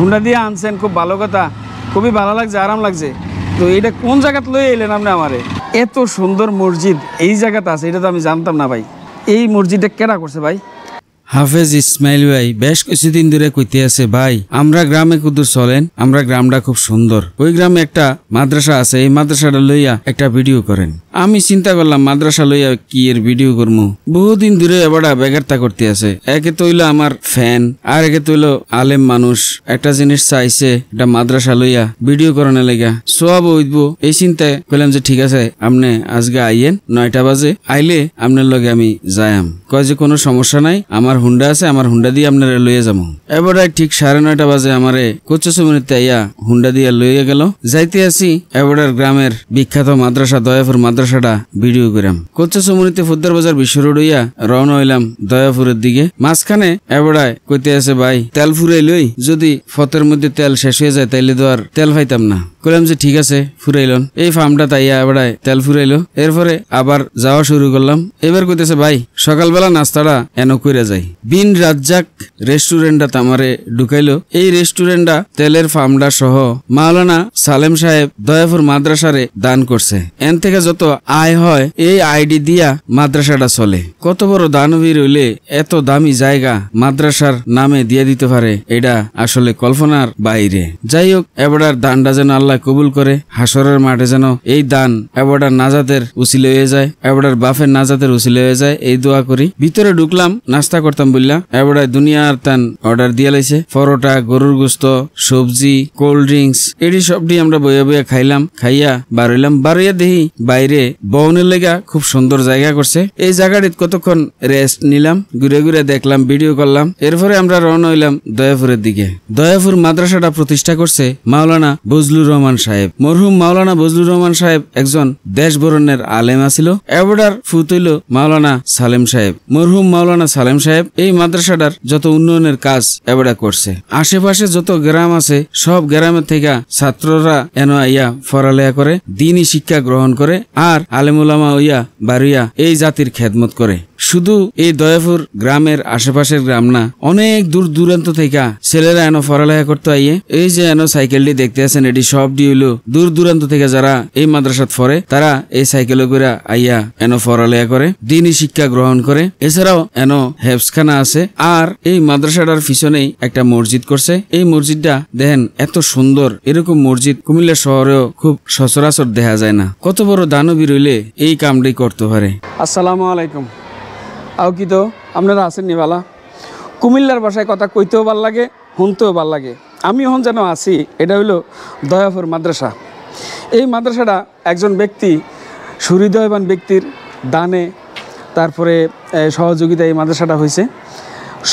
Honda দিয়ে আনছেন, খুব ভালো কথা, খুবই ভালো লাগছে, আরাম লাগছে। তো এটা কোন জায়গাতে লয়ে এলেন আপনি আমারে? এত সুন্দর মসজিদ এই জায়গাতে আছে, এটা তো আমি জানতাম না ভাই। এই মসজিদটা কেডা করছে ভাই? হাফেজ ইসমাইল ভাই বেশ কিছুদিন ধরে কইতে আছে, ভাই আমরা গ্রামে কুদুর চলেন, আমরা গ্রামটা খুব সুন্দর, ওই গ্রামে একটা মাদ্রাসা আছে, এই মাদ্রাসাটা লইয়া একটা ভিডিও করেন। আমি চিন্তা করলাম মাদ্রাসা লইয়া কি এর ভিডিও করবো। বহুদিন ধরে এবারটা বেগারতা করতে আছে। একে তো হইলো আমার ফ্যান, আর একে তো হইলো আলেম মানুষ, একটা জিনিস চাইছে একটা মাদ্রাসা লইয়া ভিডিও করানোর লেগা, সোয়াব হইব। এই চিন্তায় কইলাম যে ঠিক আছে আপনি আজকে আইয়েন 9টা বাজে, আইলে আপনার লগে আমি যাইম। কয় যে কোনো সমস্যা নাই, আমার হুন্ডা আছে, আমার হুন্ডা দিয়ে আপনারা লইয়ে যাবো। এবার ঠিক 9:30 বাজে আমারে কোচেসুমনিতে আইয়া হুন্ডা দিয়ে লইয়ে গেল। যাইতে আসি এবার গ্রামের বিখ্যাত মাদ্রাসা দয়াপুর মাদ্রাসাটা ভিডিও করাম। কোচেসুমনিতে ফুদ্দার বাজার বিশ্ব রোড হইয়া রওনা হইলাম দয়াপুরের দিকে। মাঝখানে এবারায় কইতে আছে, ভাই তেল ফুরাই লই, যদি ফতের মধ্যে তেল শেষ হয়ে যায় তাইলে তো আর তেল পাইতাম না। কইলাম যে ঠিক আছে ফুরাইলন। এই ফার্মটা তাইয়া এবারায় তেল ফুরাইলো। এরপরে আবার যাওয়া শুরু করলাম। এবার কইতেছে, ভাই সকালবেলা নাস্তাটা এন কইরা যাই। বিন রাজ্জাক রেস্টুরেন্টটা তামারে ঢুকাইলো। এই রেস্টুরেন্টটা তেলের ফার্মটা সহ মাওলানা সালেম সাহেব দয়াপুর মাদ্রাসারে দান করছে। এন থেকে যত আয় হয় এই আইডি দিয়া মাদ্রাসাটা চলে। কত বড় দানবীর হইলে এত দামি জায়গা মাদ্রাসার নামে দিয়ে দিতে পারে, এটা আসলে কল্পনার বাইরে। যাই হোক, এবারের দানটা যেন আল্লাহ কবুল করে, হাসরের মাঠে যেন এই দান এবারের নাজাতের উসিলে হয়ে যায়, এবারের বাফের নাজাতের উসিলে হয়ে যায়, এই দোয়া করি। ভিতরে ঢুকলাম, নাস্তা করতাম বললাম। এবারে দুনিয়ার তান অর্ডার দিয়ে লাইছে, পরোটা, গরুর গোস্ত, সবজি, কোল্ড ড্রিঙ্কস, এটি সবটি আমরা বইয়া বইয়া খাইলাম। খাইয়া বাড়ইলাম। বাড়িয়া দেখি বাইরে বউনের লেগা খুব সুন্দর জায়গা করছে। এই জায়গাটিতে কতক্ষণ রেস্ট নিলাম, ঘুরে ঘুরে দেখলাম, ভিডিও করলাম। এরপরে আমরা রওনা হইলাম দয়াপুরের দিকে। দয়াপুর মাদ্রাসাটা প্রতিষ্ঠা করছে মাওলানা বজলুর রহমান সাহেব। মরহুম মাওলানা বজলুর রহমান সাহেব একজন দেশ বরণের আলেম আছিল। এবারের ফুত হইল মাওলানা সালেম সাহেব। মরহুম মাওলানা সালেম সাহেব এই মাদ্রাসাটার যত উন্নয়নের কাজ এবারে করছে। আশেপাশে যত গ্রাম আছে সব গ্রামের থেকে ছাত্ররা এন আইয়া পড়ালেখা করে, দিনই শিক্ষা গ্রহণ করে, আর আলেমুলামা হইয়া বাড়িয়া এই জাতির খেদমত করে। শুধু এই দয়াপুর গ্রামের আশেপাশের গ্রাম না, অনেক দূর দূরান্ত থেকে ছেলেরা এনো পড়ালেখা করতে আইয়ে। এই যে এনো সাইকেলটি দেখতে আছেন, এটি সবটি হইলো দূর দূরান্ত থেকে যারা এই মাদ্রাসাত পড়ে, তারা এই সাইকেলে করে আইয়া এনো পড়ালেখা করে, দিনই শিক্ষা গ্রহণ করে। এছাড়াও এনো হেফসখানা আছে। আর এই মাদ্রাসাটার পিছনেই একটা মসজিদ করছে। এই মসজিদটা দেখেন এত সুন্দর, এরকম মসজিদ কুমিল্লা শহরেও খুব সচরাচর দেখা যায় না। কত বড় দানবীর হইলে এই কামটি করতে পারে। আসসালামু আলাইকুম। আও কি তো আপনারা আছেন নি বালা? কুমিল্লার ভাষায় কথা কইতেও ভাল লাগে, শুনতেও ভাল লাগে। আমি এখন যেন আছি, এটা হইল দয়াপুর মাদ্রাসা। এই মাদ্রাসাটা একজন ব্যক্তি, সুহৃদয়বান ব্যক্তির দানে, তারপরে সহযোগিতা এই মাদ্রাসাটা হয়েছে।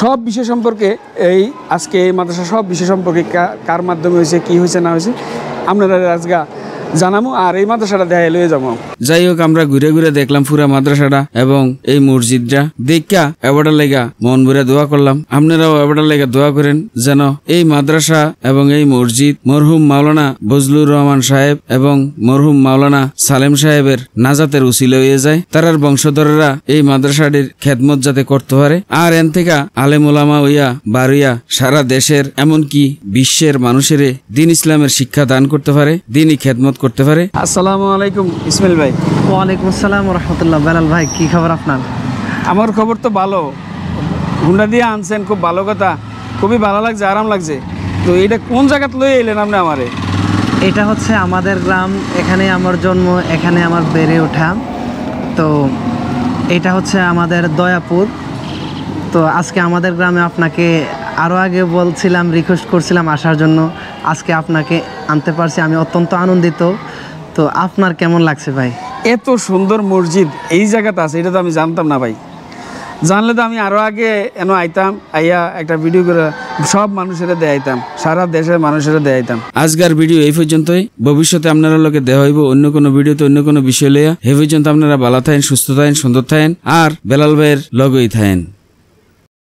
সব বিষয় সম্পর্কে আজকে এই মাদ্রাসা সব বিষয় সম্পর্কে কার মাধ্যমে হয়েছে, কি হয়েছে না হয়েছে আপনারা আজকে জানামো, আর এই মাদ্রাসাটা দেখাই লয়ে যাবো। যাই হোক, আমরা ঘুরে ঘুরে দেখলাম পুরা মাদ্রাসাটা এবং এই মসজিদটা দেখা এবারটার লেগা মন ভরে দোয়া করলাম। আপনারাও এবারটার লেগা দোয়া করেন যেন এই মাদ্রাসা এবং এই মসজিদ মরহুম মাওলানা বজলুর রহমান সাহেব এবং মরহুম মাওলানা সালেম সাহেবের নাজাতের উসিলা হয়ে যায়। তারার বংশধরেরা এই মাদ্রাসাটির খেদমত যাতে করতে পারে, আর এন থেকে আলেম ওলামা হইয়া বাড়িয়া সারা দেশের এমনকি বিশ্বের মানুষের দিন ইসলামের শিক্ষা দান করতে পারে, দিনই খেদমত করতে পারে। আসসালামু আলাইকুম ইসমাইল ভাই। ওয়ালাইকুম আসসালাম ওয়া রাহমাতুল্লাহ। বেলাল ভাই, কি খবর আপনার? আমার খবর তো ভালো। হুন্ডা দিয়ে আনছেন, খুব ভালো কথা, খুবই ভালো লাগছে, আরাম লাগছে। তো এটা কোন জায়গাতে লয়ে এলেন আপনি আমারে? এটা হচ্ছে আমাদের গ্রাম, এখানে আমার জন্ম, এখানে আমার বেড়ে ওঠা। তো এটা হচ্ছে আমাদের দয়াপুর। তো আজকে আমাদের গ্রামে আপনাকে আরও আগে বলছিলাম, রিকোয়েস্ট করছিলাম আসার জন্য, আজকে আপনাকে আনতে পারছি, আমি অত্যন্ত আনন্দিত। তো আপনার কেমন লাগছে ভাই? এত সুন্দর মসজিদ এই জায়গাতে আছে, এটা তো আমি জানতাম না ভাই। জানলে তো আমি আরও আগে এনে আইতাম, আইয়া একটা ভিডিও করে সব মানুষেরা দেখাইতাম, সারা দেশের মানুষেরা দেখাইতাম। আজকের ভিডিও এই পর্যন্তই। ভবিষ্যতে আপনারা লোকে দেওয়া হইব অন্য কোনো ভিডিওতে অন্য কোনো বিষয় লইয়া। এ পর্যন্ত আপনারা ভালো থাকেন, সুস্থ থাকেন, সুন্দর থাকেন, আর বেলাল ভাইয়ের লগই থাকেন।